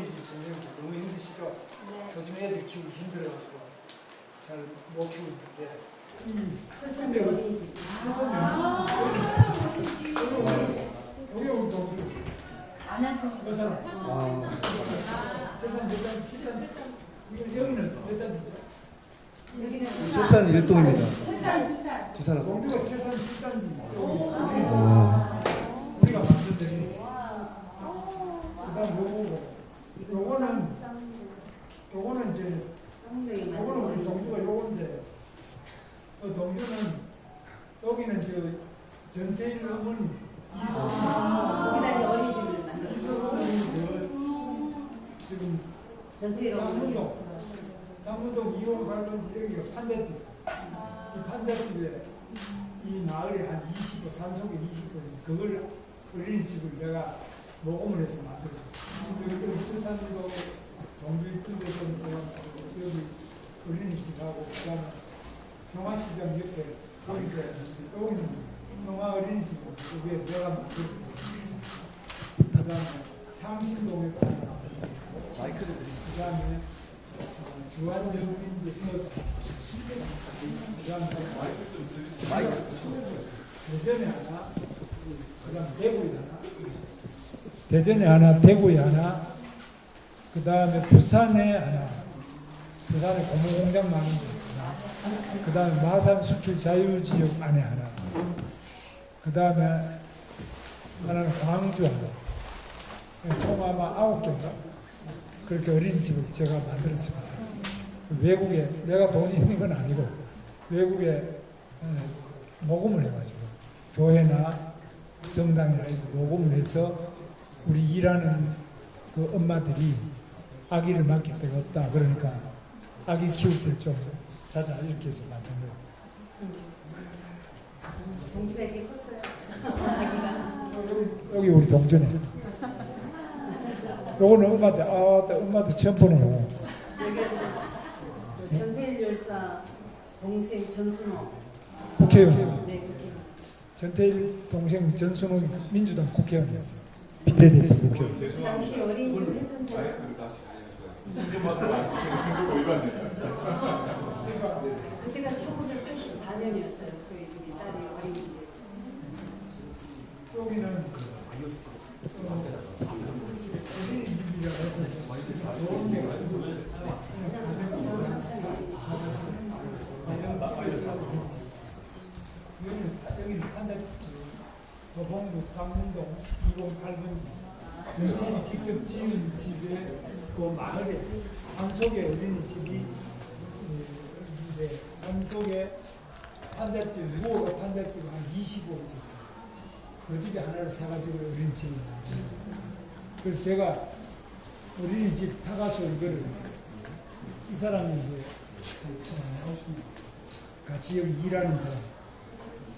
어린이집 선생님 너무 힘드시죠? 네. 요즘 애들 키우기 힘들어가지고 잘 못 키우는데 세상에 어린이집. 여기 우리 동주 안양청. 몇 사람? 재산 몇 단? 여기는 몇 단지죠? 여기는 철산 1동입니다. 두산. 두산. 동주가 재산 10단지 우리가 만든 데있지. 그다음 요거는 이제 요거는 우리 동주가 요건데 동주는 여기는 저 전태일 어머니 거기다 이제 어린이집을 만들었어요. 이소선이 지금 전태일 어머니. 쌍문동 2호 갈건지 여기가 판잣집. 이 판잣집에 이 마을에 한 20호, 산속에 20호, 그걸 어린이집을 내가 모금을 해서 만들었어요. 여기 철산도 동주 이쁜 데서 여기 어린이집하고 그다음에 평화시장 옆에 여기는 평화 어린이집이고 그게 내가 만들었어요. 그다음에 창신동에 마이크를 드립니다. 그다음에 주한여민지 그다음에 대전에 하나, 그다음 대구에 하나, 대전에 하나, 대구에 하나, 그다음에 부산에 하나, 부산에 고무공장 많은 데 하나, 그다음에 마산 수출 자유지역 안에 하나, 그다음에 하나는 광주 하나, 총 아마 9개인가 그렇게 어린이집을 제가 만들었습니다. 외국에 내가 돈이 있는 건 아니고 외국에 모금을 해가지고 교회나 성당이나 모금을 해서 우리 일하는 그 엄마들이 아기를 맡길 데가 없다. 그러니까 아기 키울 때 좀 사자 이렇게 해서 만든 거예요. 동기가 이렇게 컸어요. 아기가. 여기 우리 동전에. 요거는 엄마한테 처음 보네요. 전태일 열사 동생 전순호. 국회의원. 네, 국회의원. 전태일 동생 전순호 민주당 국회의원이었어요. 비례대표 국회의원. 그 당시 어린이집 했던데. 그때가 1984년이었어요. 저희 둘이 딸이 어린이집. 여기는 어린이집이라 해서 좋은 게 가지고 여기는 판잣집, 도봉구 쌍문동 208번지 전태일이 직접 지은 집에 그 마을에 산속에 어린이집이 산속에 판잣집, 무허가 판잣집 한 25 있었어요. 그 집에 하나를 사가지고 어린이집을 만들었어요. 그래서 제가 어린이집 타가서 이거를 이 사람이 이제 같이 여기 일하는 사람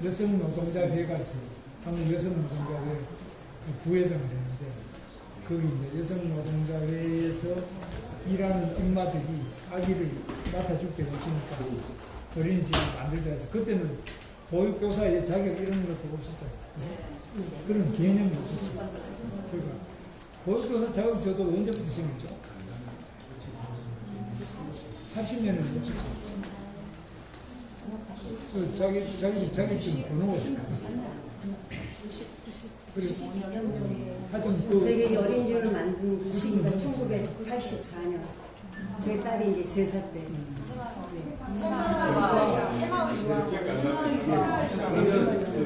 여성 노동자회가 있어요. 한국 여성 노동자회 부회장을 했는데 거기 이제 여성 노동자회에서 일하는 엄마들이 아기를 맡아줄 데가 없으니까 어린이집을 만들자 해서 그때는 보육교사의 자격 이런 것도 없었잖아요. 그런 개념이 없었어요. 그러니까 보육교사 자격 저도 언제부터 생겼죠? 80년에 없었죠. 그 자격증 번호가 있을까요? 그래서 하여튼 그 저희가 어린이집을 만든 시기가 1984년. 저희 딸이 이제 3살 때.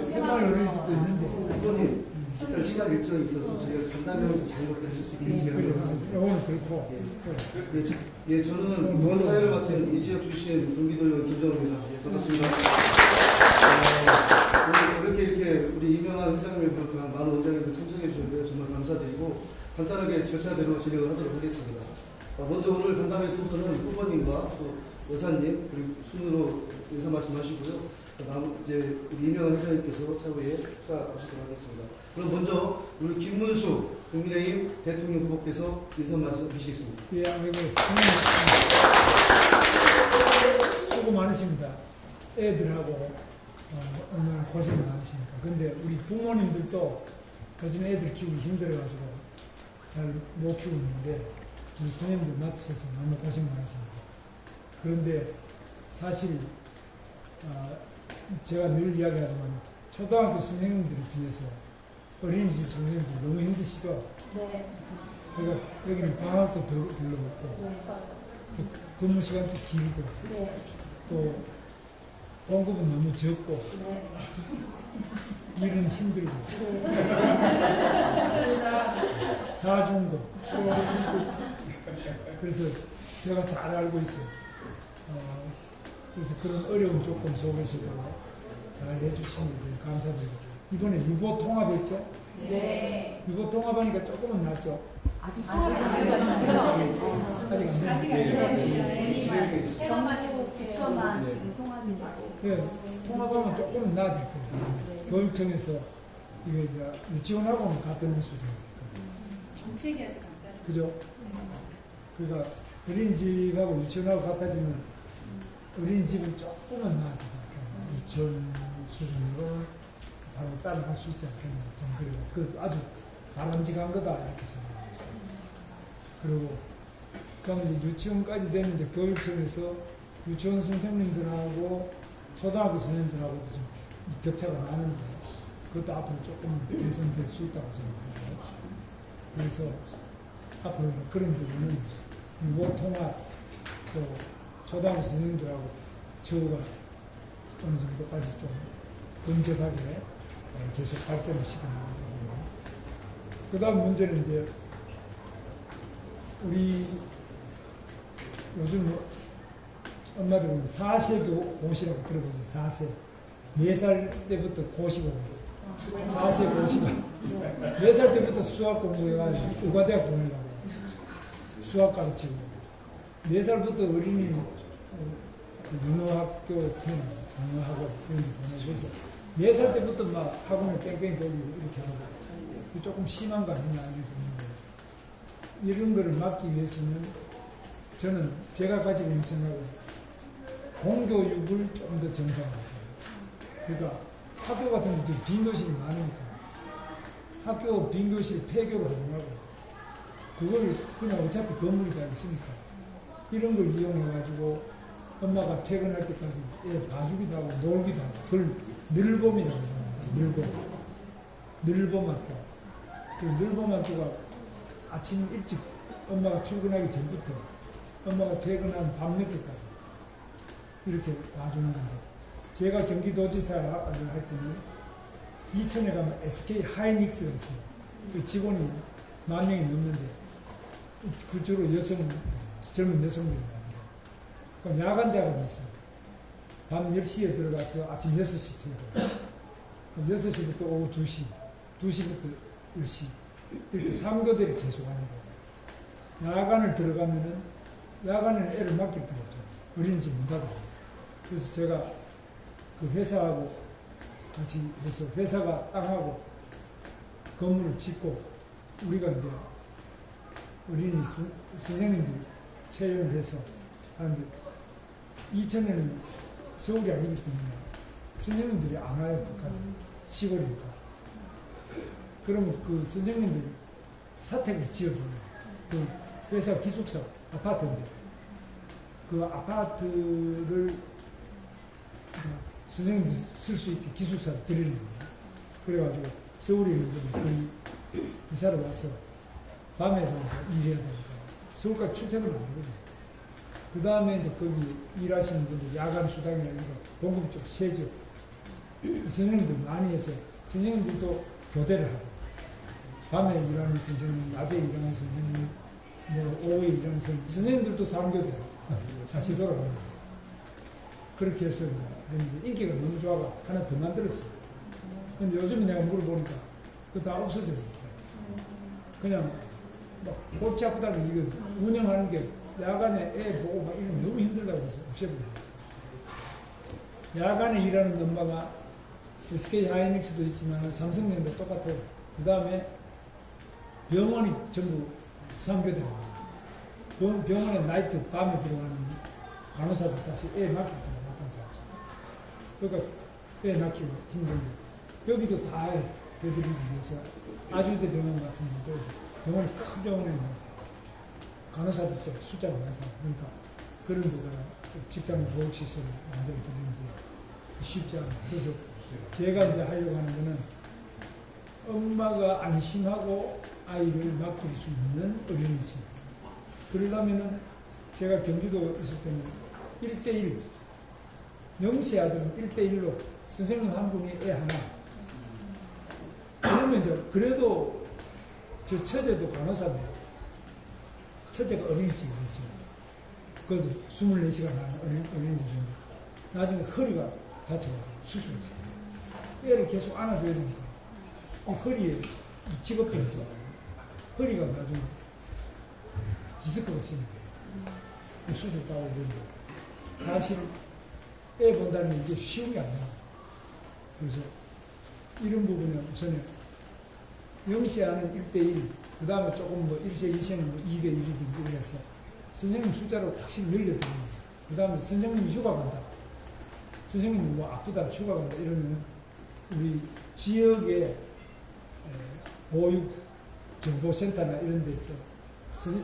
새마을 어린이집도 있는데 이번에 일단 시간 일정이 있어서 저희가 간단하게 자유롭게 하실 수 있는 시간이라서 오늘 그렇고 예, 저는 이번 사회를 맡은 이 지역 출신 경기도 의원 김정우입니다. 예, 반갑습니다. 오늘 이렇게 우리 이명환 회장님을 비롯한 많은 원장님들 참석해 주셨는데요. 정말 감사드리고 간단하게 절차대로 진행을 하도록 하겠습니다. 먼저 오늘 간담회 순서는 후보님과 또 여사님 그리고 순으로 인사 말씀하시고요. 다음 이제 우리 이명환 회장님께서 차후에 축사하시도록 하겠습니다. 그럼 먼저 우리 김문수 국민의힘 대통령 후보께서 인사 말씀 하시겠습니다. 예, 아이고 수고 많으십니다. 애들하고 얼마나 고생이 많으십니까. 근데 우리 부모님들도 요즘 애들 키우기 힘들어가지고 잘 못 키우는데 우리 선생님들 맡으셔서 너무 고생 많으십니다. 그런데 사실 제가 늘 이야기하지만 초등학교 선생님들에 비해서 어린이집 선생님들 너무 힘드시죠? 네. 그러니까 여기는 방학도 별로 없고 또 근무 시간도 길고 네. 또 공급은 너무 적고 네. 일은 힘들고 사중고 그래서 제가 잘 알고 있어요. 그래서 그런 어려운 조건 속에서도 잘 해주신 데 감사드리고 이번에 유보 통합했죠? 네. 유보 통합하니까 조금은 낫죠? 아직 아직 안 됐는데 전부 부처만 지금 통합이라고. 예, 통합하면 조금은 나아질 거예요. 교육청에서 이게 이제 유치원하고는 같은 수준이니까. 정책이 아직 안 따라. 그죠? 그러니까 어린이집하고 유치원하고 같아지면 어린이집은 조금은 나아지지 않겠나. 유치원 수준으로 바로 따라갈 수 있지 않겠나. 저는 그래서 그 아주 바람직한 거다 이렇게 생각합니다. 그리고 그다음 이제 유치원까지 되면 이제 교육청에서 유치원 선생님들하고 초등학교 선생님들하고도 좀 격차가 많은데 그것도 앞으로 조금 개선될 수 있다고 생각합니다. 그래서 앞으로 이제 그런 부분은 유보 통합 또 초등학교 선생님들하고 처우가 어느 정도까지 좀 건전하게 계속 발전을 시켜나가는 거고요. 그 다음 문제는 이제 우리 요즘 엄마들 보면 4세 고시라고 들어보죠. 4세. 4살 때부터 고시고 4세 고시가 4살 때부터 수학 공부해가지고 의과대학 보내려고 수학 가르치고 4살부터 어린이 영어학교 영어학원 이런 데 보내고 해서 4살 때부터 막 학원을 뺑뺑이 돌리고 이렇게 하고 조금 심한 거 아니냐 이렇게 보는 거예요. 이런 거를 막기 위해서는 저는 제가 가지고 있는 생각은 공교육을 좀 더 정상화하자. 그러니까 학교 같은 데 지금 빈 교실이 많으니까 학교 빈 교실 폐교를 하지 말고 그걸 그냥 어차피 건물이 다 있으니까 이런 걸 이용해가지고 엄마가 퇴근할 때까지 애 봐주기도 하고 놀기도 하고 그걸 늘봄이라고 생각하죠. 늘봄 학교. 그 늘봄 학교가 아침 일찍 엄마가 출근하기 전부터 엄마가 퇴근한 밤늦게까지 이렇게 봐주는 건데 제가 경기도지사를 할 때는 이천에 가면 SK 하이닉스가 있어요. 그 직원이 10,000명이 넘는데 그 주로 젊은 여성들이 많아요. 그럼 야간 작업이 있어요. 밤 10시에 들어가서 아침 6시 퇴근. 그럼 6시부터 오후 2시, 2시부터 10시 이렇게 3교대를 계속하는 거예요. 야간을 들어가면은 야간에는 애를 맡길 데가 없죠. 어린이집 문 닫아요. 그래서 제가 그 회사하고 같이 해서 회사가 땅하고 건물을 짓고 우리가 이제 어린이 선생님들 채용을 해서 하는데 이천에는 서울이 아니기 때문에 선생님들이 안 와요. 끝까지 시골이니까. 그러면 그 선생님들이 사택을 지어줘요. 그 회사 기숙사 아파트인데 그 아파트를 선생님들이 쓸 수 있게 기숙사를 드리는 거예요. 그래가지고 서울에 있는 분이 거의 이사를 와서 밤에도 일해야 되니까 서울까지 출퇴근을 안 하거든요. 그 다음에 이제 거기 일하시는 분들 야간 수당이나 이런 거 공급이 좀 세죠. 선생님들 많이 해서 선생님들도 교대를 하고 밤에 일하는 선생님, 낮에 일하는 선생님, 뭐 오후에 일하는 선생님들도 3교대 같이 돌아가는 거죠. 그렇게 해서 이제 했는데 인기가 너무 좋아가 하나 더 만들었어요. 근데 요즘 내가 물어보니까 그거 다 없어져요. 그냥 막 골치 아프다고 이거 운영하는 게 야간에 애 보고 막 이런 너무 힘들다고 해서 없애버려요. 야간에 일하는 엄마가 SK 하이닉스도 있지만 삼성전도 똑같아요. 그 다음에 병원이 전부 3교대입니다. 병원에 나이트 밤에 들어가는 간호사들 사실 애 낳기 때문에 마땅치 않죠. 그러니까 애 낳기가 힘든데 여기도 다 해드리기 위해서 아주대 병원 같은 경우도 병원이 큰 병원에 간호사들도 숫자가 많잖아요. 그러니까 그런 데다가 좀 직장 보육시설을 만들어 드리는 게 쉽지 않아요. 그래서 제가 이제 하려고 하는 거는 엄마가 안심하고 아이를 맡길 수 있는 어린이집. 그러려면은 제가 경기도 있을 때는 1대1, 영세 아들은 1대1로 선생님 한 분이 애 하나. 그러면 이제 그래도 저 처제도 간호사인데 처제가 어린이집에 있습니다. 그것도 24시간 하는 어린이집인데 나중에 허리가 다쳐가지고 수술했어요. 애를 계속 안아줘야 되니까 이 허리에 직업병이 좋아요. 허리가 나중에 디스크가 생겨요. 수술 따고 이러는데 사실 애 본다는 게 이게 쉬운 게 아니야. 그래서 이런 부분은 우선은 0세하는 1대1, 그 다음에 조금 뭐 1세, 2세는 뭐 2대1이든지 이래서 선생님 숫자를 확실히 늘려드립니다. 그 다음에 선생님이 휴가 간다. 선생님이 뭐 아프다, 휴가 간다 이러면 우리 지역의 보육정보센터나 이런 데서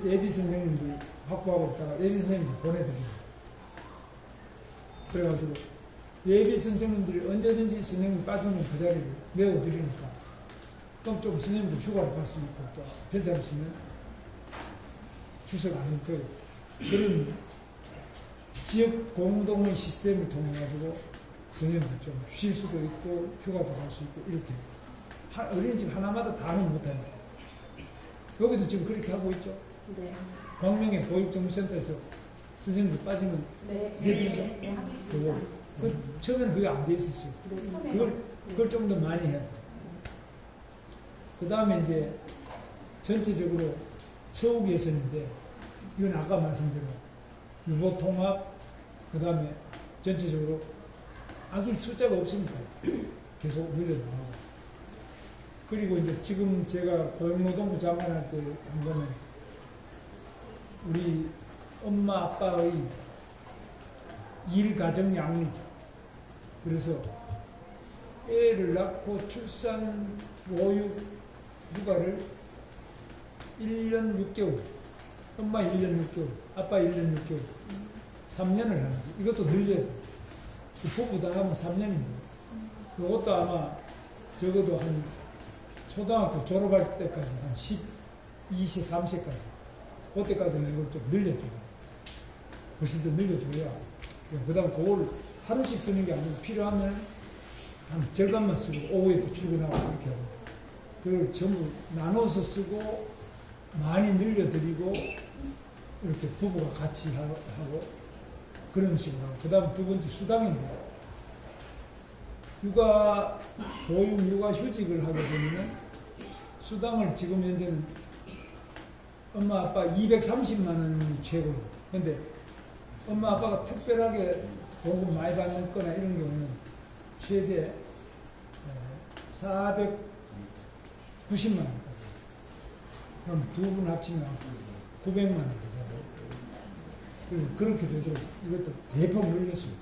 예비 선생님들 확보하고 있다가 예비 선생님들 보내드립니다. 그래가지고 예비 선생님들이 언제든지 선생님 빠지면 그 자리를 메워드리니까 그럼 좀 선생님들 휴가를 갈 수 있고 또 괜찮으시면 출석 안 해도 되고 그런 지역 공동의 시스템을 통해 가지고 선생님들 좀 쉴 수도 있고 휴가도 갈 수 있고 이렇게 어린이집 하나마다 다 하면 못합니다. 여기도 지금 그렇게 하고 있죠. 네. 광명의 보육정보센터에서 선생님들 빠지면 네. 해드리죠. 네, 하겠습니다. 그거 처음에는 그게 안 돼 있었어요. 네, 처음에 그걸 좀 더 많이 해야 돼. 그 다음에 이제 전체적으로 처우 개선인데 이건 아까 말씀드린 유보통합, 그 다음에 전체적으로 아기 숫자가 없으니까 계속 늘려나가고 그리고 이제 지금 제가 고용노동부 장관할 때 한 거는 우리 엄마 아빠의 일가정 양립 그래서 애를 낳고 출산 보육 육아를 1년 6개월 엄마 1년 6개월 아빠 1년 6개월 3년을 하는 거예요. 이것도 늘려야 돼요. 부부 다 하면 3년입니다. 이것도 아마 적어도 한 초등학교 졸업할 때까지 한 12세, 3세까지 그때까지는 이걸 좀 늘려줘요. 훨씬 더 늘려줘야 그 다음 그걸 하루씩 쓰는 게 아니고 필요하면 한 절반만 쓰고 오후에 또 출근하고 이렇게 하고 그걸 전부 나눠서 쓰고 많이 늘려드리고 이렇게 부부가 같이 하고 그런 식으로 하고 그 다음 두 번째 수당인데 육아 보육 육아 휴직을 하게 되면 수당을 지금 현재는 엄마 아빠 230만 원이 최고예요. 근데 엄마 아빠가 특별하게 보급 많이 받는 거나 이런 경우는 최대 490만 원까지. 그럼 두 분 합치면 900만 원 되잖아요. 그렇게 되도록 이것도 대폭 늘렸습니다.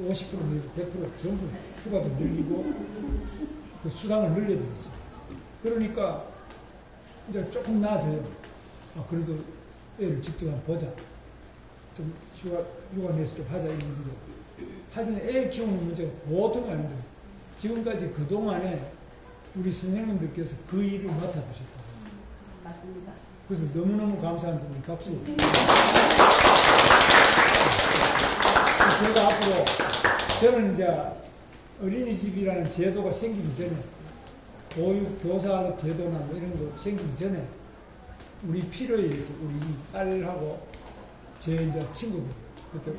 50% 내지 100% 전부 휴가도 늘리고 그 수당을 늘려드렸어요. 그러니까 이제 조금 나아져요. 아, 그래도 애를 직접 한번 보자. 좀 휴가 내서 좀 하자 이러는데 하여튼 애 키우는 문제가 보통이 아닌데 지금까지 그동안에 우리 선생님들께서 그 일을 맡아주셨다고. 맞습니다. 그래서 너무너무 감사한데 우리 박수. 제가 앞으로 저는 이제 어린이집이라는 제도가 생기기 전에 보육 교사 제도나 뭐 이런 거 생기기 전에 우리 필요에 의해서 우리 딸하고 제 이제 친구들 그때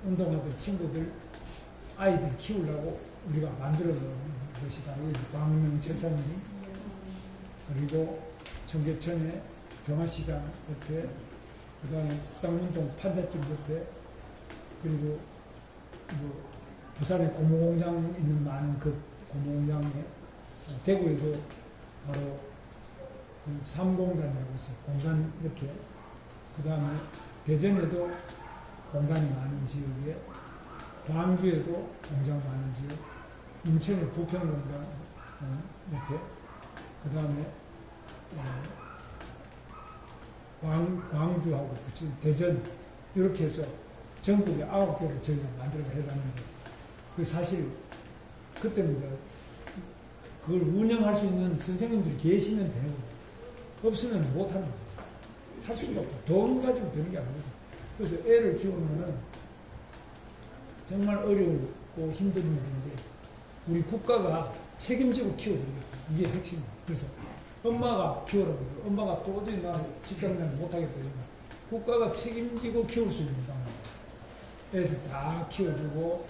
운동하던 친구들 아이들 키우려고 우리가 만들어 놓은 것이 바로 광명 철산리 그리고 청계천에 병화시장 옆에 그 다음에 쌍문동 판잣집 옆에 그리고 뭐 부산에 고무공장 있는 많은 그 고무공장에 대구에도 바로 그 삼공단이라고 있어요. 공단 옆에 그 다음에 대전에도 공단이 많은 지역에 광주에도 공장 많은 지역 인천에 부평공단 옆에 그 다음에 광주하고 대전 이렇게 해서 전국에 9개를 저희가 만들어 해봤는데 그 사실 그때는 이제 그걸 운영할 수 있는 선생님들이 계시면 되고 없으면 못하는 거예요. 할 수가 없고 돈 가지고 되는 게 아니거든요. 그래서 애를 키우면은 정말 어렵고 힘든 일인데 우리 국가가 책임지고 키워드는 거예요. 이게 핵심이에요. 그래서 엄마가 키워라 그러고 엄마가 도저히 나 직장생활 못하겠다 이러면 국가가 책임지고 키울 수 있는 방법. 애들 다 키워주고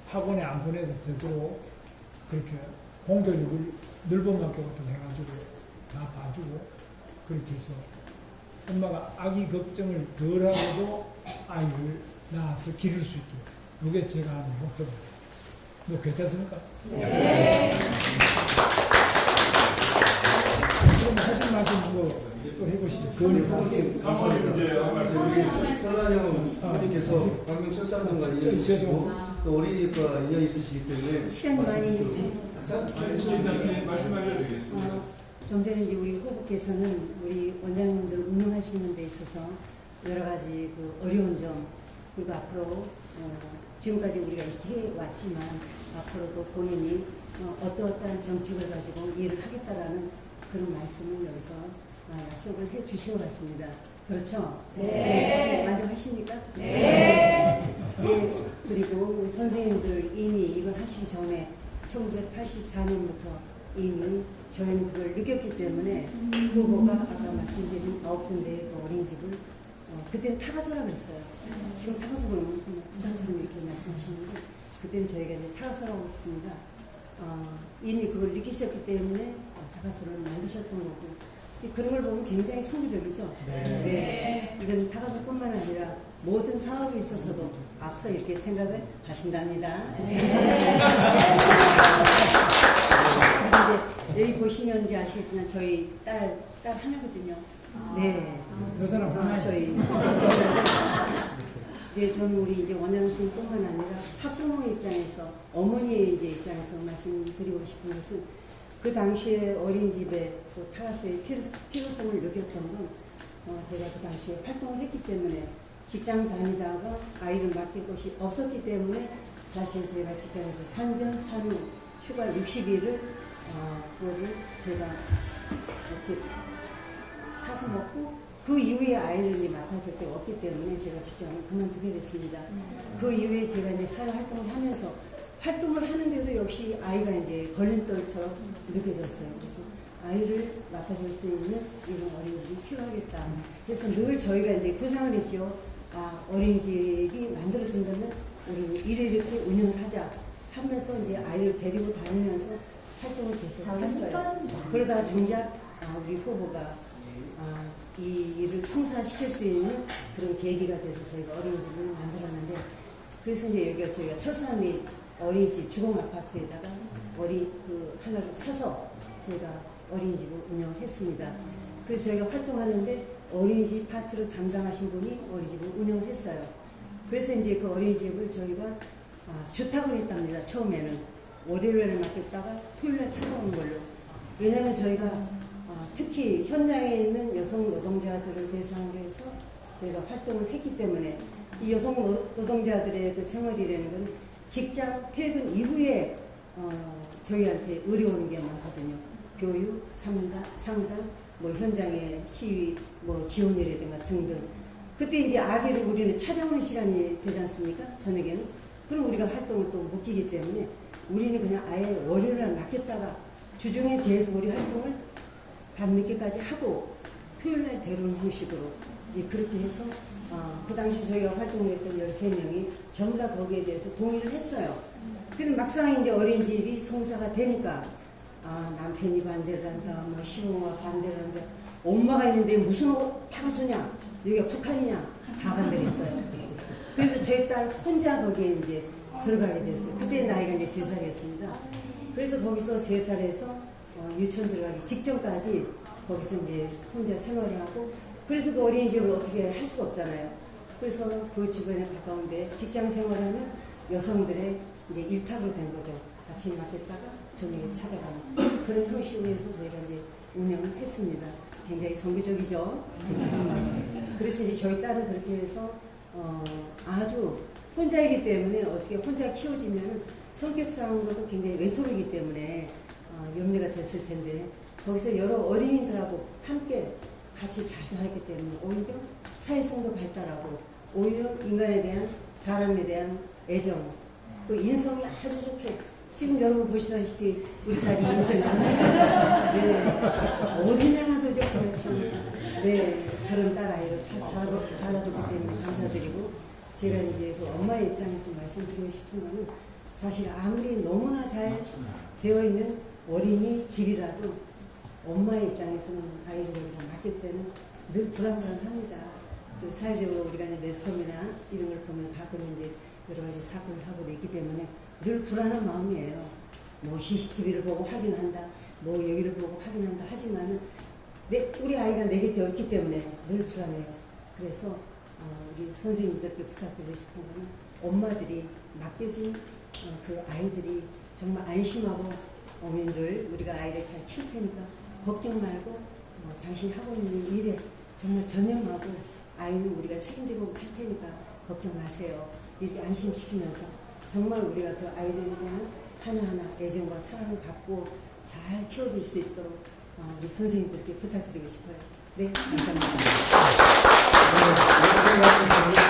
학원에 안 보내도 되도록 그렇게 공교육을 늘봄학교 같은 거 해가지고 다 봐주고 그렇게 해서 엄마가 아기 걱정을 덜하고도 아이를 낳아서 기를 수 있게 이게 제가 하는 목표입니다. 뭐 괜찮습니까? 네. 그럼 하신 말씀 뭐 또 해보시죠. 그 사모님 감사합니다. 우리 설란영 사모님께서 강경 첫사랑과 인연이 있으시고 또 어린이과 인연이 있으시기 때문에 시간이 많이 말씀하셔야 되겠습니다. 좀 전에 이제 우리 후보께서는 우리 원장님들 운영하시는 데 있어서 여러 가지 그 어려운 점 그리고 앞으로 지금까지 우리가 이렇게 해왔지만 앞으로도 본인이 어떠한 정책을 가지고 일을 하겠다라는 그런 말씀을 여기서 약속을 해 주신 것 같습니다. 그렇죠? 네. 만족하십니까? 네. 네. 그리고 우리 선생님들 이미 이걸 하시기 전에 1984년부터 이미 저희는 그걸 느꼈기 때문에 후보가 아까 말씀드린 9군데의 그 어린이집을 그때는 타가소라 그랬어요. 지금 타가소가 무슨 부장처럼 이렇게 말씀하시는데 그때는 저희가 이제 타가소라고 했습니다. 이미 그걸 느끼셨기 때문에 타가소를 만드셨던 거고 그런 걸 보면 굉장히 선구적이죠. 네. 이건 타가소뿐만 아니라 모든 사업에 있어서도 앞서 이렇게 생각을 하신답니다. 여기 보시면 이제 아시겠지만 저희 딸 하나거든요. 네. 요 사람 하나 저희 이제 저는 우리 이제 원장 선생님뿐만 아니라 학부모 입장에서 어머니의 이제 입장에서 말씀드리고 싶은 것은 그 당시에 어린이집에 또 타가소의 필요성을 느꼈던 건 제가 그 당시에 활동을 했기 때문에 직장 다니다가 아이를 맡길 곳이 없었기 때문에 사실 제가 직장에서 산전 산후 휴가 60일을 그거를 제가 이렇게 타서 먹고 그 이후에 아이를 맡아줄 데가 없기 때문에 제가 직장을 그만두게 됐습니다. 그 이후에 제가 이제 사회 활동을 하면서 활동을 하는데도 역시 아이가 이제 걸림돌처럼 느껴졌어요. 그래서 아이를 맡아줄 수 있는 이런 어린이집이 필요하겠다. 그래서 늘 저희가 이제 구상을 했죠. 어린이집이 만들어진다면 우리 이렇게 운영을 하자 하면서 이제 아이를 데리고 다니면서 활동을 계속 했어요. 그러다가 정작 우리 후보가 이 일을 성사시킬 수 있는 그런 계기가 돼서 저희가 어린이집을 만들었는데 그래서 이제 여기가 저희가 철산리 어린이집 주공 아파트에다가 하나를 사서 저희가 어린이집을 운영을 했습니다. 그래서 저희가 활동하는데 어린이집 파트를 담당하신 분이 어린이집을 운영을 했어요. 그래서 이제 그 어린이집을 저희가 주탁을 했답니다. 처음에는 월요일에 맡겼다가 토요일에 찾아오는 걸로. 왜냐하면 저희가 특히 현장에 있는 여성 노동자들을 대상으로 해서 저희가 활동을 했기 때문에 이 여성 노동자들의 그 생활이라는 건 직장 퇴근 이후에 저희한테 의뢰오는 게 많거든요. 교육, 상담, 뭐 현장의 시위, 뭐 지원이라든가 등등. 그때 이제 아기를 우리는 찾아오는 시간이 되지 않습니까? 저녁에는. 그럼 우리가 활동을 또 묶이기 때문에 우리는 그냥 아예 월요일날 맡겼다가 주중에 대해서 우리 활동을 밤늦게까지 하고 토요일날 데려오는 형식으로 그렇게 해서 그 당시 저희가 활동을 했던 13명이 전부 다 거기에 대해서 동의를 했어요. 근데 막상 이제 어린이집이 성사가 되니까 남편이 반대를 한다, 뭐 시부모가 반대를 한다. 엄마가 있는데 무슨 타가소냐? 여기가 북한이냐? 다 반대를 했어요. 그래서 저희 딸 혼자 거기에 이제 들어가게 됐어요. 그때 나이가 이제 3살이었습니다. 그래서 거기서 3살에서 유치원 들어가기 직전까지 거기서 이제 혼자 생활을 하고 그래서 그 어린이집을 어떻게 할 수가 없잖아요. 그래서 그 주변에 가까운데 직장 생활하는 여성들의 이제 일탁으로 된 거죠. 아침에 맡겼다가 저녁에 찾아가는 그런 형식으로 해서 저희가 이제 운영을 했습니다. 굉장히 선구적이죠. 그래서 이제 저희 딸은 그렇게 해서 아주 혼자이기 때문에 어떻게 혼자 키워지면 성격상으로도 굉장히 외톨이기 때문에 염려가 됐을 텐데 거기서 여러 어린이들하고 함께 같이 잘 자랐기 때문에 오히려 사회성도 발달하고 오히려 인간에 대한 사람에 대한 애정 또 인성이 아주 좋게 지금 여러분 보시다시피 우리 딸이 인성이 네, 어디나 놔도 좀 그렇죠. 네, 그런 딸아이를 잘 자라줬기 때문에 감사드리고 제가 이제 그 엄마의 입장에서 말씀드리고 싶은 거는 사실 아무리 너무나 잘 되어 있는 어린이 집이라도 엄마의 입장에서는 아이를 우리가 맡길 때는 늘 불안불안합니다. 또 사회적으로 우리가 이제 매스컴이나 이런 걸 보면 가끔 이제 여러 가지 사건 사고도 있기 때문에 늘 불안한 마음이에요. 뭐 CCTV를 보고 확인한다, 뭐 여기를 보고 확인한다 하지만은 우리 아이가 내게 되었기 때문에 늘 불안해요. 그래서 우리 선생님들께 부탁드리고 싶은 거는 엄마들이 맡겨진 그 아이들이 정말 안심하고 어머님들 우리가 아이를 잘 키울 테니까 걱정 말고 당신이 하고 있는 일에 정말 전념하고 아이는 우리가 책임지고 할 테니까 걱정 마세요. 이렇게 안심시키면서 정말 우리가 그 아이들에 대한 하나하나 애정과 사랑을 갖고 잘 키워줄 수 있도록 우리 선생님들께 부탁드리고 싶어요. 네, 감사합니다.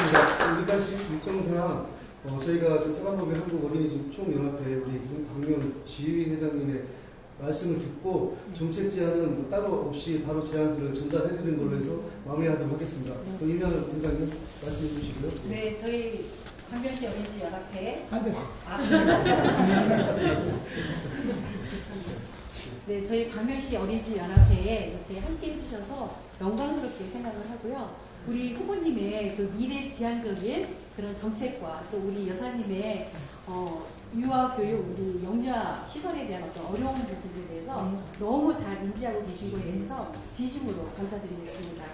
네, 우리가 지금 일정상 저희가 지금 사단법인 한국어린이집 총연합회 우리 강명 지휘회장님의 말씀을 듣고 정책 제안은 따로 없이 바로 제안서를 전달해드리는 걸로 해서 마무리하도록 하겠습니다. 이면 회장님 말씀해 주시고요. 네, 저희 강명시 어린이집 연합회 앉아서. 네, 저희 강명시 어린이집 연합회에 이렇게 함께 해주셔서 영광스럽게 생각을 하고요. 우리 후보님의 그 미래지향적인 그런 정책과 또 우리 여사님의 유아 교육, 우리 영유아 시설에 대한 어떤 어려운 부분에 대해서 너무 잘 인지하고 계신 거에 대해서 진심으로 감사드리겠습니다.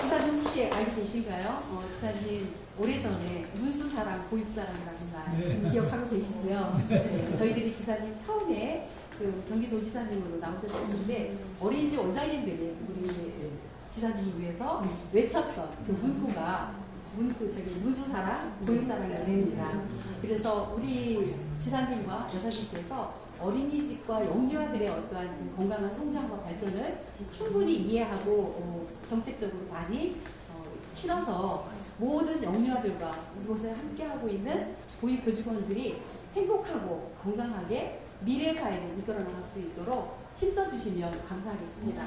지사님 혹시 알고 계신가요? 지사님 오래전에 문수사랑 보육사랑이라는 말 기억하고 계시죠? 네, 저희들이 지사님 처음에 그 경기도지사님으로 나오셨는데 어린이집 원장님들이 우리 지사님 위해서 외쳤던 그 문구가 문수사랑 보육사랑이었습니다. 그래서 우리 지사님과 여사님께서 어린이집과 영유아들의 어떠한 건강한 성장과 발전을 충분히 이해하고 정책적으로 많이 실어서 모든 영유아들과 이곳에 함께하고 있는 보육교직원들이 행복하고 건강하게 미래 사회를 이끌어 나갈 수 있도록 힘써주시면 감사하겠습니다.